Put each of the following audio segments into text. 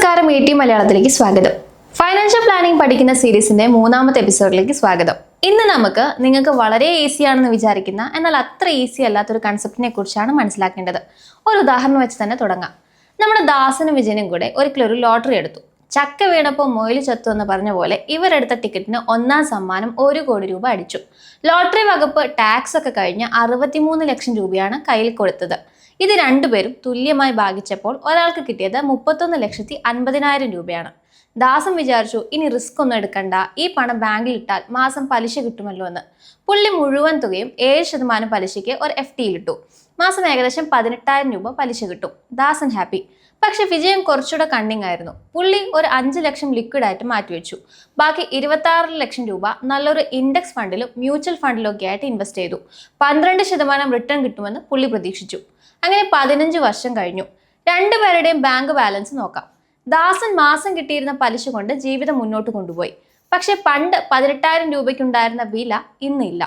നമസ്കാരം മലയാളത്തിലേക്ക് സ്വാഗതം. ഫൈനാൻഷ്യൽ പ്ലാനിംഗ് പഠിക്കുന്ന സീരീസിന്റെ മൂന്നാമത്തെ എപ്പിസോഡിലേക്ക് സ്വാഗതം. ഇന്ന് നമുക്ക് നിങ്ങൾക്ക് വളരെ ഈസി ആണെന്ന് വിചാരിക്കുന്ന എന്നാൽ അത്ര ഈസി അല്ലാത്തൊരു കൺസെപ്റ്റിനെ കുറിച്ചാണ് മനസ്സിലാക്കേണ്ടത്. ഒരു ഉദാഹരണം വെച്ച് തന്നെ തുടങ്ങാം. നമ്മുടെ ദാസനും വിജയനും കൂടെ ഒരിക്കലൊരു ലോട്ടറി എടുത്തു. ചക്ക വീണപ്പോൾ മൊയിൽ ചത്തു എന്ന് പറഞ്ഞ പോലെ ഇവരെടുത്ത ടിക്കറ്റിന് ഒന്നാം സമ്മാനം 1 കോടി രൂപ അടിച്ചു. ലോട്ടറി വകുപ്പ് ടാക്സ് ഒക്കെ കഴിഞ്ഞ് 63 ലക്ഷം രൂപയാണ് കയ്യിൽ കൊടുത്തത്. ഇത് രണ്ടുപേരും തുല്യമായി ഭാഗിച്ചപ്പോൾ ഒരാൾക്ക് കിട്ടിയത് 31,50,000 രൂപയാണ്. ദാസൻ വിചാരിച്ചു, ഇനി റിസ്ക് ഒന്നും എടുക്കണ്ട, ഈ പണം ബാങ്കിൽ ഇട്ടാൽ മാസം പലിശ കിട്ടുമല്ലോ എന്ന്. പുള്ളി മുഴുവൻ തുകയും 7% പലിശയ്ക്ക് ഒരു FD ഇട്ടു. മാസം ഏകദേശം 18,000 രൂപ പലിശ കിട്ടും. ദാസൻ ഹാപ്പി. പക്ഷെ വിജയൻ കുറച്ചുകൂടെ കണ്ണിങ് ആയിരുന്നു. പുള്ളി ഒരു 5 ലക്ഷം ലിക്വിഡായിട്ട് മാറ്റിവെച്ചു. ബാക്കി 26 ലക്ഷം രൂപ നല്ലൊരു ഇൻഡെക്സ് ഫണ്ടിലും മ്യൂച്വൽ ഫണ്ടിലും ഒക്കെ ആയിട്ട് ഇൻവെസ്റ്റ് ചെയ്തു. 12% റിട്ടേൺ കിട്ടുമെന്ന് പുള്ളി പ്രതീക്ഷിച്ചു. അങ്ങനെ 15 വർഷം കഴിഞ്ഞു. രണ്ടുപേരുടെയും ബാങ്ക് ബാലൻസ് നോക്കാം. ദാസൻ മാസം കിട്ടിയിരുന്ന പലിശ കൊണ്ട് ജീവിതം മുന്നോട്ട് കൊണ്ടുപോയി. പക്ഷെ പണ്ട് 18,000 രൂപയ്ക്കുണ്ടായിരുന്ന വില ഇന്നില്ല.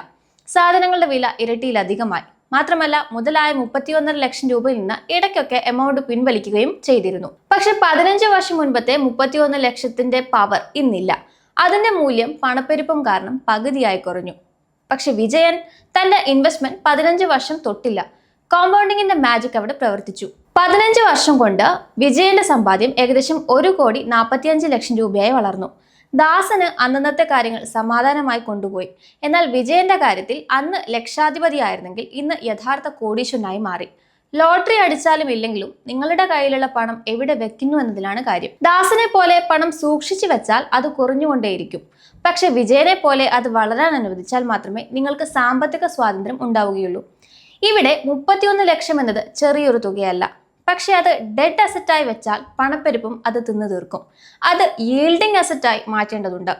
സാധനങ്ങളുടെ വില ഇരട്ടിയിലധികമായി. മാത്രമല്ല മുതലായ 31 ലക്ഷം രൂപയിൽ നിന്ന് ഇടയ്ക്കൊക്കെ എമൗണ്ട് പിൻവലിക്കുകയും ചെയ്തിരുന്നു. പക്ഷെ 15 വർഷം മുൻപത്തെ 31 ലക്ഷത്തിന്റെ പവർ ഇന്നില്ല. അതിന്റെ മൂല്യം പണപ്പെരുപ്പം കാരണം പകുതിയായി കുറഞ്ഞു. പക്ഷെ വിജയൻ തന്റെ ഇൻവെസ്റ്റ്മെന്റ് 15 വർഷം തൊട്ടില്ല. കോമ്പൗണ്ടിങ്ങിന്റെ മാജിക് അവിടെ പ്രവർത്തിച്ചു. 15 വർഷം കൊണ്ട് വിജയന്റെ സമ്പാദ്യം ഏകദേശം 1,45 ലക്ഷം രൂപയായി വളർന്നു. ദാസന് അന്നത്തെ കാര്യങ്ങൾ സമാധാനമായി കൊണ്ടുപോയി. എന്നാൽ വിജയന്റെ കാര്യത്തിൽ അന്ന് ലക്ഷാധിപതിയായിരുന്നെങ്കിൽ ഇന്ന് യഥാർത്ഥ കോടീശ്വരനായി മാറി. ലോട്ടറി അടിച്ചാലും ഇല്ലെങ്കിലും നിങ്ങളുടെ കയ്യിലുള്ള പണം എവിടെ വെക്കുന്നു എന്നതിലാണ് കാര്യം. ദാസനെ പോലെ പണം സൂക്ഷിച്ചു വെച്ചാൽ അത് കുറഞ്ഞുകൊണ്ടേയിരിക്കും. പക്ഷെ വിജയനെ പോലെ അത് വളരാൻ അനുവദിച്ചാൽ മാത്രമേ നിങ്ങൾക്ക് സാമ്പത്തിക സ്വാതന്ത്ര്യം ഉണ്ടാവുകയുള്ളൂ. ഇവിടെ 31 ലക്ഷം എന്നത് ചെറിയൊരു തുകയല്ല. പക്ഷെ അത് ഡെഡ് അസറ്റായി വെച്ചാൽ പണപ്പെരുപ്പം അത് തിന്നു തീർക്കും. അത് യീൽഡിംഗ് അസറ്റായി മാറ്റേണ്ടതുണ്ട്.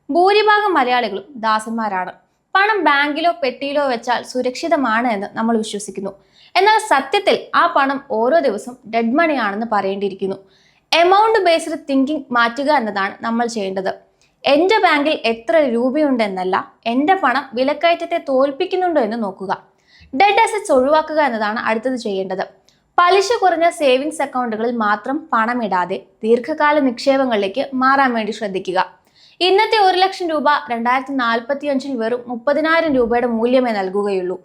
ഭൂരിഭാഗം മലയാളികളും ദാസന്മാരാണ്. പണം ബാങ്കിലോ പെട്ടിയിലോ വെച്ചാൽ സുരക്ഷിതമാണ് എന്ന് നമ്മൾ വിശ്വസിക്കുന്നു. എന്നാൽ സത്യത്തിൽ ആ പണം ഓരോ ദിവസവും ഡെഡ് മണി ആണെന്ന് പറയേണ്ടിയിരിക്കുന്നു. എമൗണ്ട് ബേസ്ഡ് തിങ്കിങ് മാറ്റുക എന്നതാണ് നമ്മൾ ചെയ്യേണ്ടത്. എൻ്റെ ബാങ്കിൽ എത്ര രൂപയുണ്ടെന്നല്ല, എൻ്റെ പണം വിലക്കയറ്റത്തെ തോൽപ്പിക്കുന്നുണ്ടോ എന്ന് നോക്കുക. ഡെഡ് അസറ്റ്സ് ഒഴിവാക്കുക എന്നതാണ് അടുത്തത് ചെയ്യേണ്ടത്. പലിശ കുറഞ്ഞ സേവിങ്സ് അക്കൗണ്ടുകളിൽ മാത്രം പണമിടാതെ ദീർഘകാല നിക്ഷേപങ്ങളിലേക്ക് മാറാൻ വേണ്ടി ശ്രദ്ധിക്കുക. ഇന്നത്തെ 1 ലക്ഷം രൂപ 2045 വെറും 30,000 രൂപയുടെ മൂല്യമേ നൽകുകയുള്ളൂ.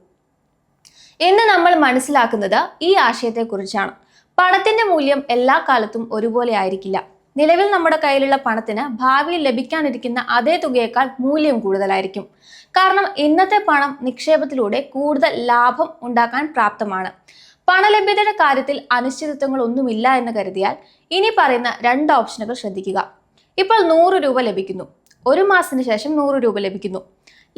ഇന്ന് നമ്മൾ മനസ്സിലാക്കുന്നത് ഈ ആശയത്തെക്കുറിച്ചാണ്. പണത്തിന്റെ മൂല്യം എല്ലാ കാലത്തും ഒരുപോലെ ആയിരിക്കില്ല. നിലവിൽ നമ്മുടെ കയ്യിലുള്ള പണത്തിന് ഭാവിയിൽ ലഭിക്കാനിരിക്കുന്ന അതേ തുകയേക്കാൾ മൂല്യം കൂടുതലായിരിക്കും. കാരണം ഇന്നത്തെ പണം നിക്ഷേപത്തിലൂടെ കൂടുതൽ ലാഭം ഉണ്ടാക്കാൻ പ്രാപ്തമാണ്. പണലഭ്യതയുടെ കാര്യത്തിൽ അനിശ്ചിതത്വങ്ങൾ ഒന്നുമില്ല എന്ന് കരുതിയാൽ ഇനി പറയുന്ന 2 ഓപ്ഷനുകൾ ശ്രദ്ധിക്കുക. ഇപ്പോൾ 100 രൂപ ലഭിക്കുന്നു. ഒരു മാസത്തിന് ശേഷം 100 രൂപ ലഭിക്കുന്നു.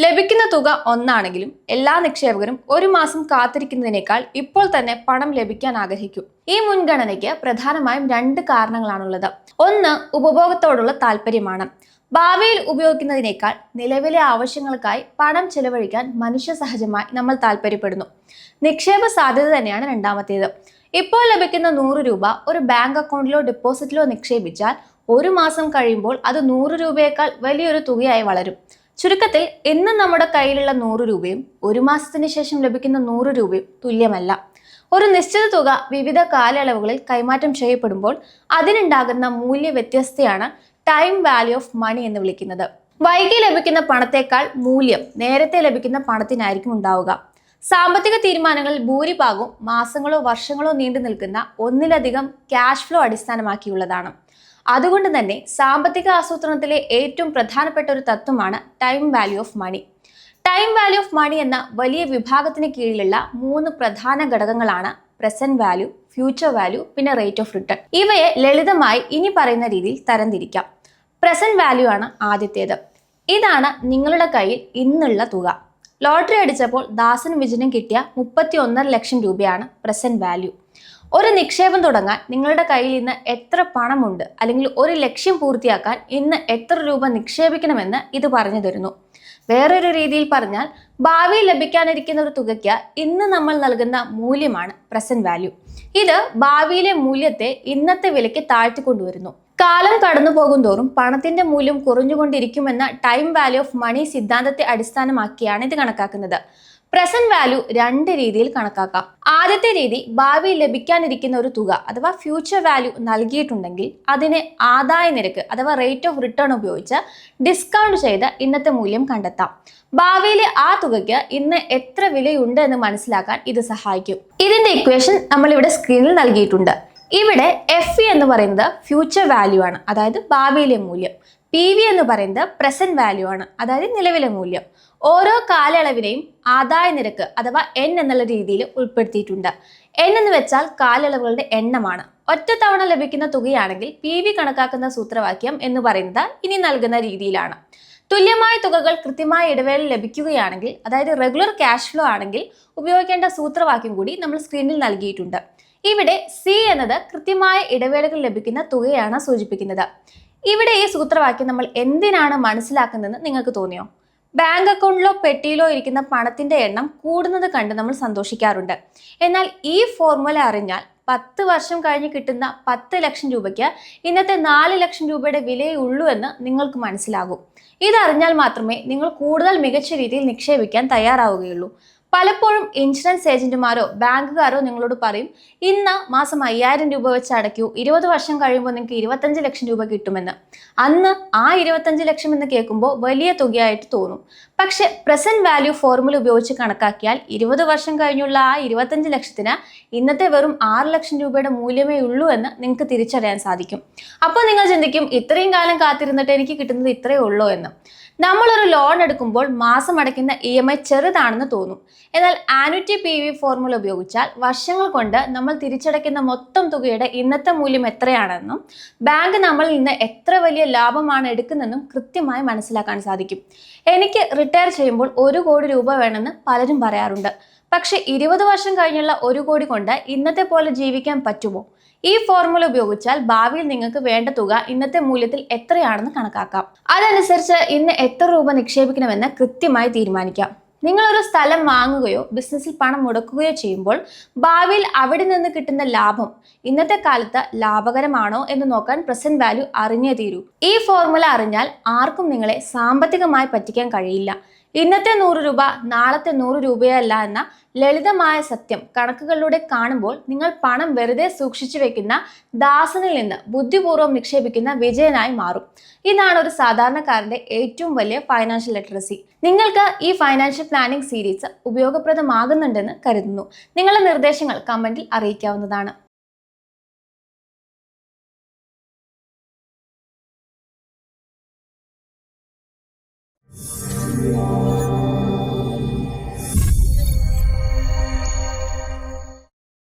ലഭിക്കുന്ന തുക ഒന്നാണെങ്കിലും എല്ലാ നിക്ഷേപകരും ഒരു മാസം കാത്തിരിക്കുന്നതിനേക്കാൾ ഇപ്പോൾ തന്നെ പണം ലഭിക്കാൻ ആഗ്രഹിക്കും. ഈ മുൻഗണനയ്ക്ക് പ്രധാനമായും 2 കാരണങ്ങളാണുള്ളത്. ഒന്ന്, ഉപഭോഗത്തോടുള്ള താല്പര്യമാണ്. ഭാവിയിൽ ഉപയോഗിക്കുന്നതിനേക്കാൾ നിലവിലെ ആവശ്യങ്ങൾക്കായി പണം ചെലവഴിക്കാൻ മനുഷ്യ സഹജമായി നമ്മൾ താല്പര്യപ്പെടുന്നു. നിക്ഷേപ സാധ്യത തന്നെയാണ് രണ്ടാമത്തേത്. ഇപ്പോൾ ലഭിക്കുന്ന 100 രൂപ ഒരു ബാങ്ക് അക്കൗണ്ടിലോ ഡെപ്പോസിറ്റിലോ നിക്ഷേപിച്ചാൽ ഒരു മാസം കഴിയുമ്പോൾ അത് 100 രൂപയേക്കാൾ വലിയൊരു തുകയായി വളരും. ചുരുക്കത്തിൽ ഇന്ന് നമ്മുടെ കയ്യിലുള്ള 100 രൂപയും ഒരു മാസത്തിന് ശേഷം ലഭിക്കുന്ന 100 രൂപയും തുല്യമല്ല. ഒരു നിശ്ചിത തുക വിവിധ കാലയളവുകളിൽ കൈമാറ്റം ചെയ്യപ്പെടുമ്പോൾ അതിനുണ്ടാകുന്ന മൂല്യ വ്യത്യസ്തയാണ് ടൈം വാല്യൂ ഓഫ് മണി എന്ന് വിളിക്കുന്നത്. വൈകി ലഭിക്കുന്ന പണത്തേക്കാൾ മൂല്യം നേരത്തെ ലഭിക്കുന്ന പണത്തിനായിരിക്കും ഉണ്ടാവുക. സാമ്പത്തിക തീരുമാനങ്ങളിൽ ഭൂരിഭാഗവും മാസങ്ങളോ വർഷങ്ങളോ നീണ്ടു നിൽക്കുന്ന ഒന്നിലധികം ക്യാഷ് ഫ്ലോ അടിസ്ഥാനമാക്കിയുള്ളതാണ്. അതുകൊണ്ട് തന്നെ സാമ്പത്തിക ആസൂത്രണത്തിലെ ഏറ്റവും പ്രധാനപ്പെട്ട ഒരു തത്വമാണ് time value of money. Time value of money എന്ന വലിയ വിഭാഗത്തിന് കീഴിലുള്ള 3 പ്രധാന ഘടകങ്ങളാണ് പ്രസന്റ് വാല്യൂ, ഫ്യൂച്ചർ വാല്യൂ, പിന്നെ റേറ്റ് ഓഫ് റിട്ടേൺ. ഇവയെ ലളിതമായി ഇനി പറയുന്ന രീതിയിൽ തരംതിരിക്കാം. പ്രസന്റ് വാല്യൂ ആണ് ആദ്യത്തേത്. ഇതാണ് നിങ്ങളുടെ കയ്യിൽ ഇന്നുള്ള തുക. ലോട്ടറി അടിച്ചപ്പോൾ ദാസനും വിജയനും കിട്ടിയ 31 ലക്ഷം രൂപയാണ് പ്രസന്റ് വാല്യൂ. ഒരു നിക്ഷേപം തുടങ്ങാൻ നിങ്ങളുടെ കയ്യിൽ ഇന്ന് എത്ര പണമുണ്ട്, അല്ലെങ്കിൽ ഒരു ലക്ഷ്യം പൂർത്തിയാക്കാൻ ഇന്ന് എത്ര രൂപ നിക്ഷേപിക്കണമെന്ന് ഇത് പറഞ്ഞു തരുന്നു. വേറൊരു രീതിയിൽ പറഞ്ഞാൽ ഭാവിയിൽ ലഭിക്കാനിരിക്കുന്ന ഒരു തുകയ്ക്ക് ഇന്ന് നമ്മൾ നൽകുന്ന മൂല്യമാണ് പ്രസന്റ് വാല്യൂ. ഇത് ഭാവിയിലെ മൂല്യത്തെ ഇന്നത്തെ വിലയ്ക്ക് താഴ്ത്തിക്കൊണ്ടുവരുന്നു. കാലം കടന്നു പോകും തോറും പണത്തിന്റെ മൂല്യം കുറഞ്ഞുകൊണ്ടിരിക്കുമെന്ന ടൈം വാല്യൂ ഓഫ് മണി സിദ്ധാന്തത്തെ അടിസ്ഥാനമാക്കിയാണ് ഇത് കണക്കാക്കുന്നത്. പ്രസന്റ് വാല്യൂ രണ്ട് രീതിയിൽ കണക്കാക്കാം. ആദ്യത്തെ രീതി ഭാവിയിൽ ലഭിക്കാനിരിക്കുന്ന ഒരു തുക അഥവാ ഫ്യൂച്ചർ വാല്യൂ നൽകിയിട്ടുണ്ടെങ്കിൽ അതിനെ ആദായ നിരക്ക് അഥവാ റേറ്റ് ഓഫ് റിട്ടേൺ ഉപയോഗിച്ച് ഡിസ്കൗണ്ട് ചെയ്ത് ഇന്നത്തെ മൂല്യം കണ്ടെത്താം. ഭാവിയിലെ ആ തുകയ്ക്ക് ഇന്ന് എത്ര വിലയുണ്ട് എന്ന് മനസ്സിലാക്കാൻ ഇത് സഹായിക്കും. ഇതിന്റെ ഇക്വേഷൻ നമ്മൾ ഇവിടെ സ്ക്രീനിൽ നൽകിയിട്ടുണ്ട്. ഇവിടെ FV എന്ന് പറയുന്നത് ഫ്യൂച്ചർ വാല്യൂ ആണ്, അതായത് ഭാവിയിലെ മൂല്യം. PV എന്ന് പറയുന്നത് പ്രസന്റ് വാല്യൂ ആണ്, അതായത് നിലവിലെ മൂല്യം. ഓരോ കാലയളവിനെയും ആദായ നിരക്ക് അഥവാ N എന്നുള്ള രീതിയിൽ ഉൾപ്പെടുത്തിയിട്ടുണ്ട്. N എന്ന് വെച്ചാൽ കാലയളവുകളുടെ എണ്ണമാണ്. ഒറ്റ തവണ ലഭിക്കുന്ന തുകയാണെങ്കിൽ PV കണക്കാക്കുന്ന സൂത്രവാക്യം എന്ന് പറയുന്നത് ഇനി നൽകുന്ന രീതിയിലാണ്. തുല്യമായ തുകകൾ കൃത്യമായ ഇടവേളയിൽ ലഭിക്കുകയാണെങ്കിൽ, അതായത് റെഗുലർ ക്യാഷ് ഫ്ലോ ആണെങ്കിൽ ഉപയോഗിക്കേണ്ട സൂത്രവാക്യം കൂടി നമ്മൾ സ്ക്രീനിൽ നൽകിയിട്ടുണ്ട്. ഇവിടെ C എന്നത് കൃത്യമായ ഇടവേളകൾ ലഭിക്കുന്ന തുകയാണ് സൂചിപ്പിക്കുന്നത്. ഇവിടെ ഈ സൂത്രവാക്യം നമ്മൾ എന്തിനാണ് മനസ്സിലാക്കുന്നതെന്ന് നിങ്ങൾക്ക് തോന്നിയോ? ബാങ്ക് അക്കൗണ്ടിലോ പെട്ടിയിലോ ഇരിക്കുന്ന പണത്തിന്റെ എണ്ണം കൂടുന്നത് കണ്ട് നമ്മൾ സന്തോഷിക്കാറുണ്ട്. എന്നാൽ ഈ ഫോർമുല അറിഞ്ഞാൽ 10 വർഷം കഴിഞ്ഞ് കിട്ടുന്ന 10 ലക്ഷം രൂപയ്ക്ക് ഇന്നത്തെ 4 ലക്ഷം രൂപയുടെ വിലയേ ഉള്ളൂ എന്ന് നിങ്ങൾക്ക് മനസ്സിലാകും. ഇതറിഞ്ഞാൽ മാത്രമേ നിങ്ങൾ കൂടുതൽ മികച്ച രീതിയിൽ നിക്ഷേപിക്കാൻ തയ്യാറാവുകയുള്ളൂ. പലപ്പോഴും ഇൻഷുറൻസ് ഏജന്റുമാരോ ബാങ്കുകാരോ നിങ്ങളോട് പറയും, ഇന്ന് മാസം 5000 രൂപ വെച്ച് അടയ്ക്കൂ, 20 വർഷം കഴിയുമ്പോൾ നിങ്ങൾക്ക് 25 ലക്ഷം രൂപ കിട്ടുമെന്ന്. അന്ന് ആ 25 ലക്ഷം എന്ന് കേൾക്കുമ്പോൾ വലിയ തുകയായിട്ട് തോന്നും. പക്ഷെ പ്രസന്റ് വാല്യൂ ഫോർമുല ഉപയോഗിച്ച് കണക്കാക്കിയാൽ 20 വർഷം കഴിഞ്ഞുള്ള ആ 25 ലക്ഷത്തിന് ഇന്നത്തെ വെറും 6 ലക്ഷം രൂപയുടെ മൂല്യമേ ഉള്ളൂ എന്ന് നിങ്ങൾക്ക് തിരിച്ചറിയാൻ സാധിക്കും. അപ്പോൾ നിങ്ങൾ ചിന്തിക്കും, ഇത്രയും കാലം കാത്തിരുന്നിട്ട് എനിക്ക് കിട്ടുന്നത് ഇത്രയേ ഉള്ളൂ എന്ന്. നമ്മളൊരു ലോൺ എടുക്കുമ്പോൾ മാസം അടയ്ക്കുന്ന EMI ചെറുതാണെന്ന് തോന്നും. എന്നാൽ ആനുറ്റി PV ഫോർമുല ഉപയോഗിച്ചാൽ വർഷങ്ങൾ കൊണ്ട് നമ്മൾ തിരിച്ചടയ്ക്കുന്ന മൊത്തം തുകയുടെ ഇന്നത്തെ മൂല്യം എത്രയാണെന്നും ബാങ്ക് നമ്മളിൽ നിന്ന് എത്ര വലിയ ലാഭമാണ് എടുക്കുന്നതെന്നും കൃത്യമായി മനസ്സിലാക്കാൻ സാധിക്കും. എനിക്ക് റിട്ടയർ ചെയ്യുമ്പോൾ 1 കോടി രൂപ വേണമെന്ന് പലരും പറയാറുണ്ട്. പക്ഷെ 20 വർഷം കഴിഞ്ഞുള്ള 1 കോടി കൊണ്ട് ഇന്നത്തെ പോലെ ജീവിക്കാൻ പറ്റുമോ? ഈ ഫോർമുല ഉപയോഗിച്ചാൽ ഭാവിയിൽ നിങ്ങൾക്ക് വേണ്ട തുക ഇന്നത്തെ മൂല്യത്തിൽ എത്രയാണെന്ന് കണക്കാക്കാം. അതനുസരിച്ച് ഇന്ന് എത്ര രൂപ നിക്ഷേപിക്കണമെന്ന് കൃത്യമായി തീരുമാനിക്കാം. നിങ്ങളൊരു സ്ഥലം വാങ്ങുകയോ ബിസിനസ്സിൽ പണം മുടക്കുകയോ ചെയ്യുമ്പോൾ ഭാവിയിൽ അവിടെ നിന്ന് കിട്ടുന്ന ലാഭം ഇന്നത്തെ കാലത്ത് ലാഭകരമാണോ എന്ന് നോക്കാൻ പ്രസന്റ് വാല്യൂ അറിഞ്ഞേ തീരൂ. ഈ ഫോർമുല അറിഞ്ഞാൽ ആർക്കും നിങ്ങളെ സാമ്പത്തികമായി പറ്റിക്കാൻ കഴിയില്ല. ഇന്നത്തെ 100 രൂപ നാളത്തെ 100 രൂപയല്ല എന്ന ലളിതമായ സത്യം കണക്കുകളിലൂടെ കാണുമ്പോൾ നിങ്ങൾ പണം വെറുതെ സൂക്ഷിച്ചു വെക്കുന്ന ദാസനിൽ നിന്ന് ബുദ്ധിപൂർവ്വം നിക്ഷേപിക്കുന്ന വിജയനായി മാറും. ഇതാണ് ഒരു സാധാരണക്കാരന്റെ ഏറ്റവും വലിയ ഫൈനാൻഷ്യൽ ലിറ്ററസി. നിങ്ങൾക്ക് ഈ ഫൈനാൻഷ്യൽ പ്ലാനിംഗ് സീരീസ് ഉപയോഗപ്രദമാകുന്നുണ്ടെന്ന് കരുതുന്നു. നിങ്ങളുടെ നിർദ്ദേശങ്ങൾ കമന്റിൽ അറിയിക്കാവുന്നതാണ്. Yeah.